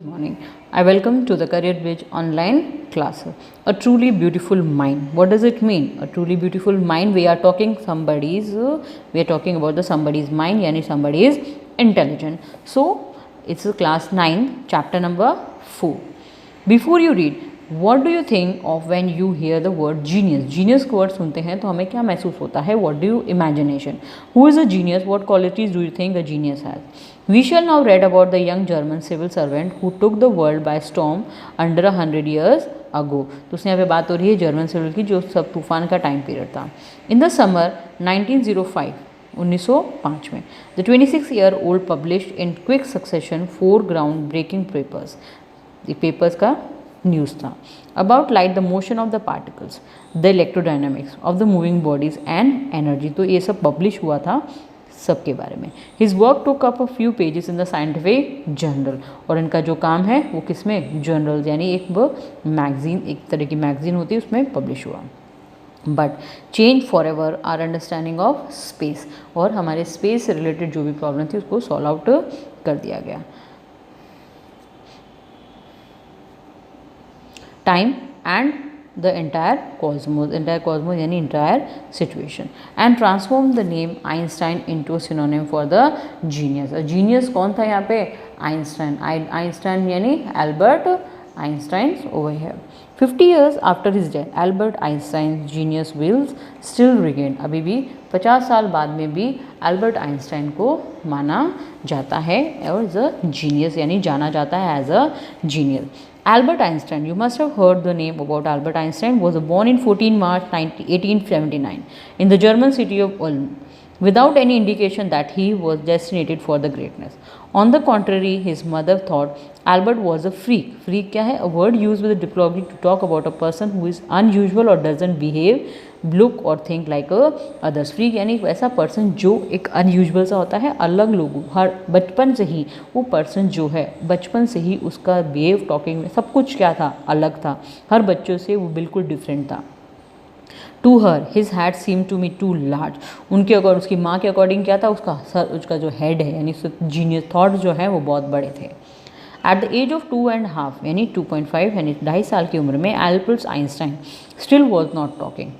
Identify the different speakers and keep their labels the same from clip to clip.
Speaker 1: morning. I welcome to the Career Bridge online class. A truly beautiful mind. What does it mean? A truly beautiful mind. We are talking about the somebody's mind, yani somebody is intelligent. So it's a class 9, chapter number 4. Before you read, what do you think of when you hear the word genius? Genius को word सुनते हैं तो हमें क्या महसूस होता है? What do you imagination? Who is a genius? What qualities do you think a genius has? We shall now read about the young German civil servant who took the world by storm under 100 years ago. तो उसने यहाँ पे बात हो रही है German civil की, जो सब तूफान का टाइम पीरियड था. In the summer 1905, 1905 में, the 26-year-old published in quick succession 4 ground-breaking papers. ये पेपर्स का न्यूज़ था. About light, the motion of the particles, the electrodynamics of the moving bodies and energy. तो ये सब पब्लिश हुआ था सबके बारे में. His work took up a few pages in the scientific journal. और इनका जो काम है वो किस में? जर्नल, यानी एक मैगजीन, एक तरह की मैगजीन होती है, उसमें पब्लिश हुआ. But change forever our understanding of space. और हमारे स्पेस से रिलेटेड जो भी प्रॉब्लम थी उसको सॉल्व आउट कर दिया गया. Time and the entire cosmos यानी entire situation, and transform the name Einstein into a synonym for the genius. genius कौन था यहाँ पे? Einstein यानी Albert Einstein over here. 50 years after his death, Albert Einstein's genius will still regain. अभी भी 50 साल बाद में भी एल्बर्ट आइंस्टाइन को माना जाता है और एज अ जीनियस, यानी जाना जाता है as a genius. Albert Einstein, you must have heard the name about Albert Einstein, was born in 14 March 1879 in the German city of Ulm, without any indication that he was destined for the greatness. On the contrary, his mother thought Albert was a freak. Freak क्या है? A word used with a derogatory to talk about a person who is unusual or doesn't behave, look or think like others. Freak यानी ऐसा person जो एक unusual सा होता है, अलग लोगों, हर बचपन से ही वो पर्सन जो है बचपन से ही उसका बिहेव, टॉकिंग में सब कुछ क्या था? अलग था. हर बच्चों से वो बिल्कुल डिफरेंट था. To her his head seem to me too large. उनके अकॉर्डिंग, उसकी माँ के अकॉर्डिंग क्या था? उसका सर, उसका जो हेड है यानी जीनियस थॉट जो है वो बहुत बड़े थे. एट द एज ऑफ 2.5 यानी 2.5 यानी 2.5 साल की उम्र में Albert Einstein still was not talking.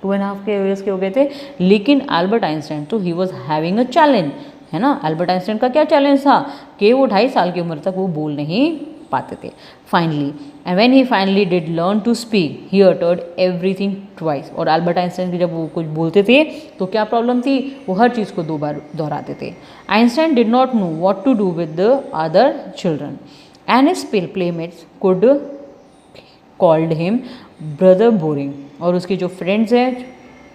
Speaker 1: 2.5 के एज के हो गए थे, लेकिन एल्बर्ट आइंस्टाइन तो he was having a challenge, है ना. एल्बर्ट आइंस्टाइन का क्या चैलेंज था कि वो 2.5 साल की उम्र तक वो बोल नहीं पाते थे. Finally, and when he finally did learn to speak, he uttered everything twice. और एल्बर्ट आइंस्टाइन की जब वो कुछ बोलते थे तो क्या प्रॉब्लम थी? वो हर चीज़ को 2 बार दोहराते थे. Einstein did not know what to do with the other children and his playmates could called him brother boring. और उसके जो फ्रेंड्स हैं,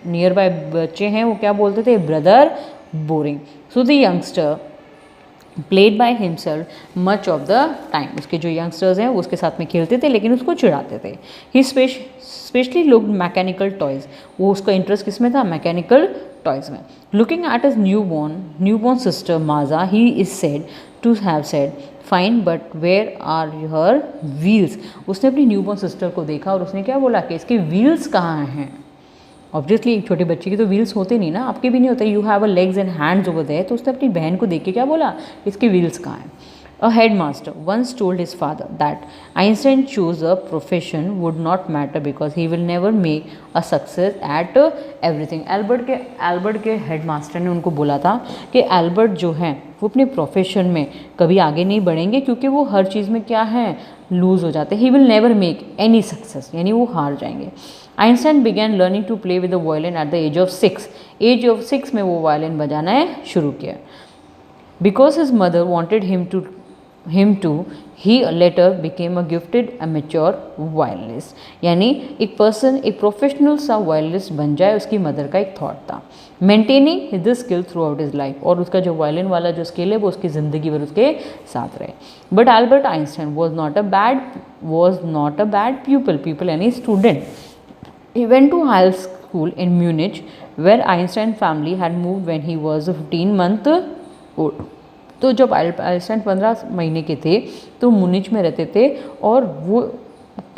Speaker 1: नियर बाय बच्चे हैं, वो क्या बोलते थे? Brother boring. So the youngster played by himself much of the time. उसके जो यंगस्टर्स हैं वो उसके साथ में खेलते थे लेकिन उसको चिढ़ाते थे. He specially looked mechanical toys. वो उसका इंटरेस्ट किस में था? मैकेनिकल टॉयज़ में. Looking at his newborn sister Maja, he is said to have said fine but where are her wheels. उसने अपनी न्यूबॉर्न सिस्टर को देखा और उसने क्या बोला कि इसके व्हील्स कहाँ हैं. ऑब्वियसली एक छोटे बच्चे की तो व्हील्स होते नहीं ना, आपके भी नहीं होते. You have a legs and hands over there. तो उसने अपनी बहन को देख के क्या बोला? इसके व्हील्स कहाँ हैं. A headmaster once told his father that Einstein choose a profession would not matter because he will never make a success at everything. Albert के हेडमास्टर ने उनको बोला था कि एल्बर्ट जो है वो अपने प्रोफेशन में कभी आगे नहीं बढ़ेंगे क्योंकि वो हर चीज़ में क्या है? लूज़ हो जाते हैं. He will never make any success, यानी वो हार जाएंगे. Einstein began learning to play with the violin at the age of 6. Age of 6 में वो वायलिन बजाना शुरू किया. Because his mother wanted him to he later became a gifted amateur violinist. यानी एक पर्सन एक प्रोफेशनल सा वायलिनिस्ट बन जाए, उसकी मदर का एक थॉट था. Maintaining this skill through out his life. और उसका जो वायलिन वाला जो स्किल है वो उसकी ज़िंदगी भर उसके साथ रहे. But Albert Einstein was not a bad people यानी student. He went to high school in Munich, where Einstein family had moved when he was 15 month old. तो जब आइंस्टाइन 15 महीने के थे तो मुनिच में रहते थे और वो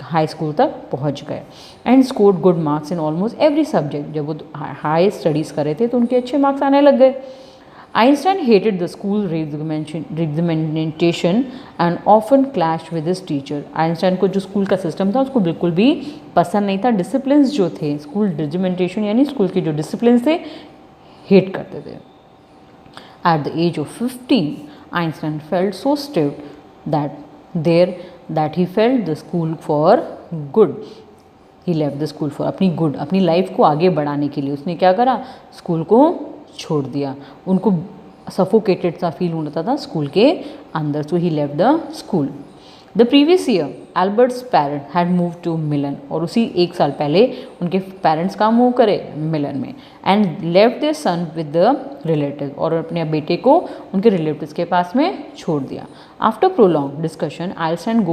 Speaker 1: हाई स्कूल तक पहुंच गए. And scored good marks in almost every subject. जब वो हाई स्टडीज़ कर रहे थे तो उनके अच्छे मार्क्स आने लग गए. Einstein hated the school regimentation and often clashed with his teacher. Einstein को जो स्कूल का सिस्टम था उसको बिल्कुल भी पसंद नहीं था. डिसिप्लिन्स जो थे, स्कूल रेजिमेंटेशन यानी स्कूल के जो डिसिप्लिन्स थे, हेट करते थे. At the age of 15, Einstein felt so stiff that he felt the school for good. He left the school for अपनी लाइफ को आगे बढ़ाने के लिए उसने क्या करा, स्कूल को छोड़ दिया. उनको सफोकेटेड सा फील होता था स्कूल के अंदर, so he left the school. The previous year Albert's parent had move to Milan, और उसी एक साल पहले उनके पेरेंट्स कहाँ मूव करे, मिलन में. And left there son with the relative, और अपने बेटे को उनके रिलेटिव्स के पास में छोड़ दिया. After prolonged discussion Einstein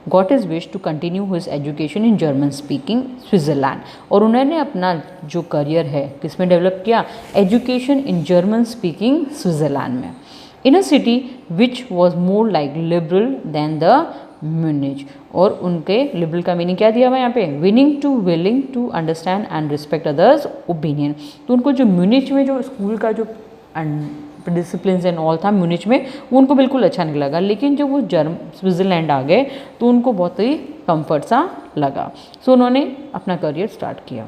Speaker 1: got his wish to continue his education in German speaking Switzerland, और उन्होंने अपना जो करियर है किसमें डेवलप किया, education in German speaking Switzerland में, in a city which was more like liberal than the Munich. और उनके लिबरल का मीनिंग क्या दिया हुआ यहाँ पे, willing to understand and respect others opinion. तो उनको जो म्यूनिच में जो स्कूल का जो डिसिप्लिन एंड ऑल था म्यूनिच में, वो उनको बिल्कुल अच्छा नहीं लगा. लेकिन जब वो स्विट्ज़रलैंड आ गए तो उनको बहुत ही कंफर्ट सा लगा. सो उन्होंने अपना करियर स्टार्ट किया.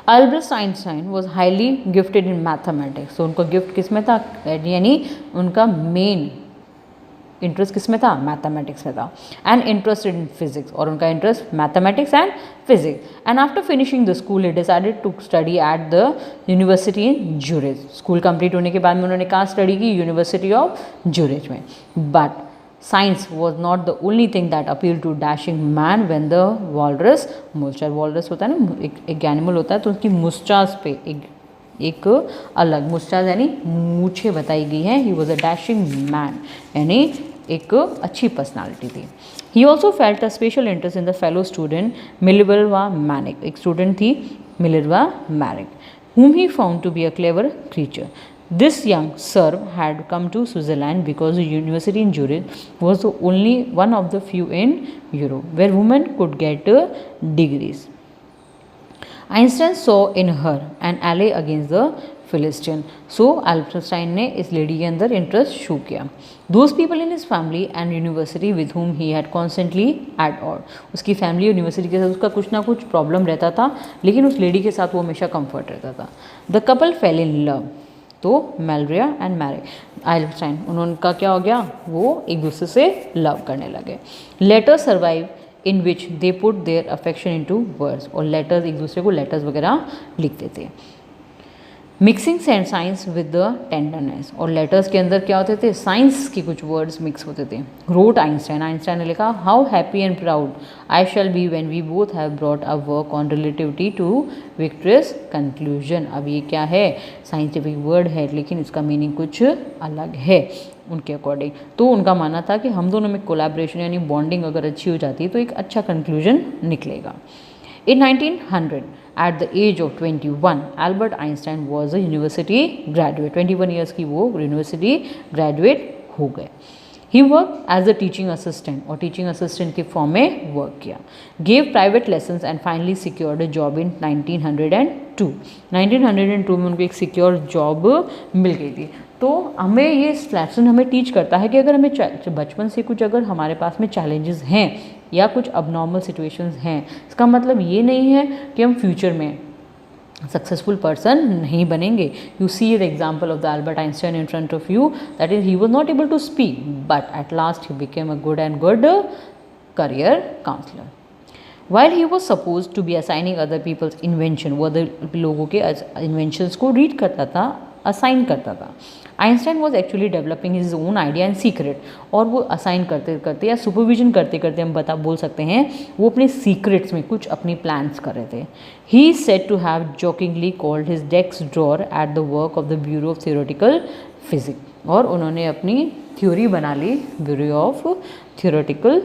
Speaker 1: Albert Einstein was highly gifted in mathematics. तो उनका गिफ्ट किस में था, यानी उनका मेन इंटरेस्ट किस में था, मैथमेटिक्स में था. एंड इंटरेस्टेड इन फिजिक्स, और उनका interest mathematics and physics. And after finishing the school he decided to study at the university in Zurich. School complete होने के बाद में उन्होंने कहाँ स्टडी की, यूनिवर्सिटी ऑफ ज्यूरिच में. But science was not the only thing that appealed to dashing man when the walrus होता है ना, एक एनिमल होता है, तो उसकी मुस्चास पे एक अलग मुस्चास यानी मूछें बताई गई हैं. He was a dashing man, यानी एक अच्छी पर्सनालिटी थी. He also felt a special interest in the fellow student Minerva Maric. एक स्टूडेंट थी Minerva Maric, whom he found to be a clever creature. This young Serb had come to Switzerland because the university in Zurich was the only one of the few in Europe where women could get degrees. Einstein saw in her an ally against the Philistine. So Einstein ने इस lady के अंदर interest show किया. Those people in his family and university with whom he had constantly at odds. उसकी family university के साथ उसका कुछ ना कुछ प्रॉब्लम रहता था, लेकिन उस लेडी के साथ वो हमेशा कंफर्ट रहता था. The couple fell in love. तो मेलरिया एंड मैरी आइंस्टाइन, उनका क्या हो गया, वो एक दूसरे से लव करने लगे. Letters survive in which they put their affection into words, और लेटर्स एक दूसरे को लेटर्स वगैरह लिखते थे. Mixing science with the tenderness, और लेटर्स के अंदर क्या होते थे, साइंस के कुछ वर्ड्स मिक्स होते थे. रोट आइंस्टाइन ने लिखा, how happy and proud I shall be when we both have brought a work on relativity to victorious conclusion. अब ये क्या है, साइंटिफिक वर्ड है लेकिन इसका मीनिंग कुछ अलग है उनके अकॉर्डिंग. तो उनका मानना था कि हम दोनों में कोलैबोरेशन यानी बॉन्डिंग अगर अच्छी हो जाती है तो एक अच्छा कंक्लूजन निकलेगा. In 1900, at the age of 21, Albert Einstein was a university graduate. 21 years की वो university graduate हो गए. He worked as a teaching assistant, और teaching assistant के फॉर्म में वर्क किया. Gave private lessons and finally secured a job in 1902. 1902 में उनको एक सिक्योर जॉब मिल गई थी. तो हमें ये लेसन हमें टीच करता है कि अगर हमें बचपन से कुछ अगर हमारे पास में चैलेंजेस हैं या कुछ अबनॉर्मल सिचुएशंस हैं, इसका मतलब ये नहीं है कि हम फ्यूचर में सक्सेसफुल पर्सन नहीं बनेंगे. You see the example of the Albert Einstein in front of you, that is he was not able to speak but at last he became a good career counsellor. While he was supposed to be assigning other people's invention, वो other लोगों के inventions को read करता था, assign करता था. Einstein was actually developing his own idea in secret, और वो असाइन करते करते या सुपरविजन करते करते हम बोल सकते हैं वो अपने सीक्रेट्स में कुछ अपनी प्लान्स कर रहे थे. He said to have jokingly called his desk drawer at the work of the bureau of theoretical physics, और उन्होंने अपनी थ्योरी बना ली bureau of theoretical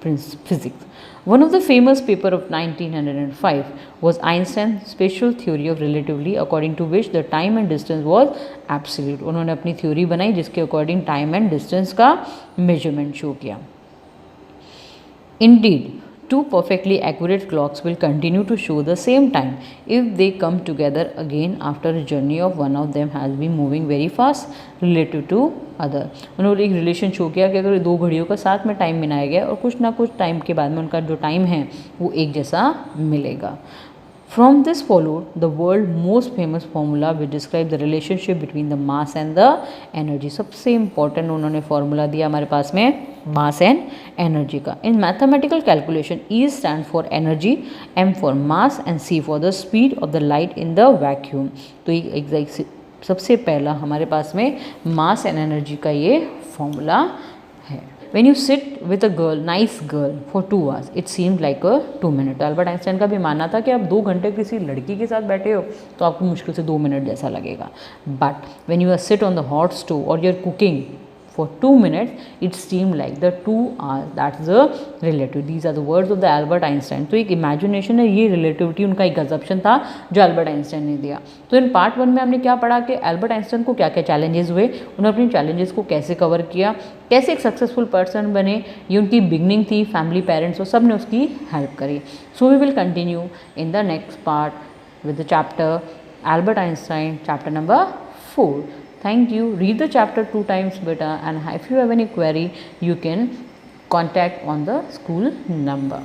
Speaker 1: physics. One of the famous paper of 1905 was Einstein's special theory of relativity, according to which the time and distance was absolute. उन्होंने अपनी theory बनाई जिसके according time and distance का measurement show किया. Indeed, Two perfectly accurate clocks will continue to show the same time if they come together again after a journey of one of them has been moving very fast relative to other. उन्होंने एक relation show किया कि अगर दो घड़ियों का साथ में टाइम मिलाया गया और कुछ ना कुछ टाइम के बाद में उनका जो टाइम है वो एक जैसा मिलेगा. From this followed the world most famous formula which describe the relationship between the mass and the energy. सबसे important उन्होंने formula दिया हमारे पास में mass and energy का. In mathematical calculation, E stand for energy, M for mass and C for the speed of the light in the vacuum. तो एक सबसे पहला हमारे पास में mass and energy का ये formula है. When you sit with a girl, nice girl, for 2 hours, it seems like a 2 minute. Albert Einstein का भी मानना था कि आप 2 घंटे किसी लड़की के साथ बैठे हो तो आपको मुश्किल से 2 मिनट जैसा लगेगा. But when you sit on the hot stove or you're cooking for 2 minutes, it seemed like the 2 hours. That's the relativity. These are the words of the Albert Einstein. तो एक इमेजिनेशन है, ये relativity उनका एक assumption था जो Albert Einstein ने दिया. तो इन पार्ट 1 में हमने क्या पढ़ा कि अल्बर्ट आइंस्टाइन को क्या क्या चैलेंजेस हुए, उन्होंने अपनी चैलेंजेस को कैसे कवर किया, कैसे एक सक्सेसफुल पर्सन बने, ये उनकी बिगनिंग थी, फैमिली, पेरेंट्स और सब ने उसकी हेल्प करी. So we will continue in the next part with the chapter Albert Einstein, chapter number 4. Thank you. Read the chapter 2 times beta, and if you have any query you can contact on the school number.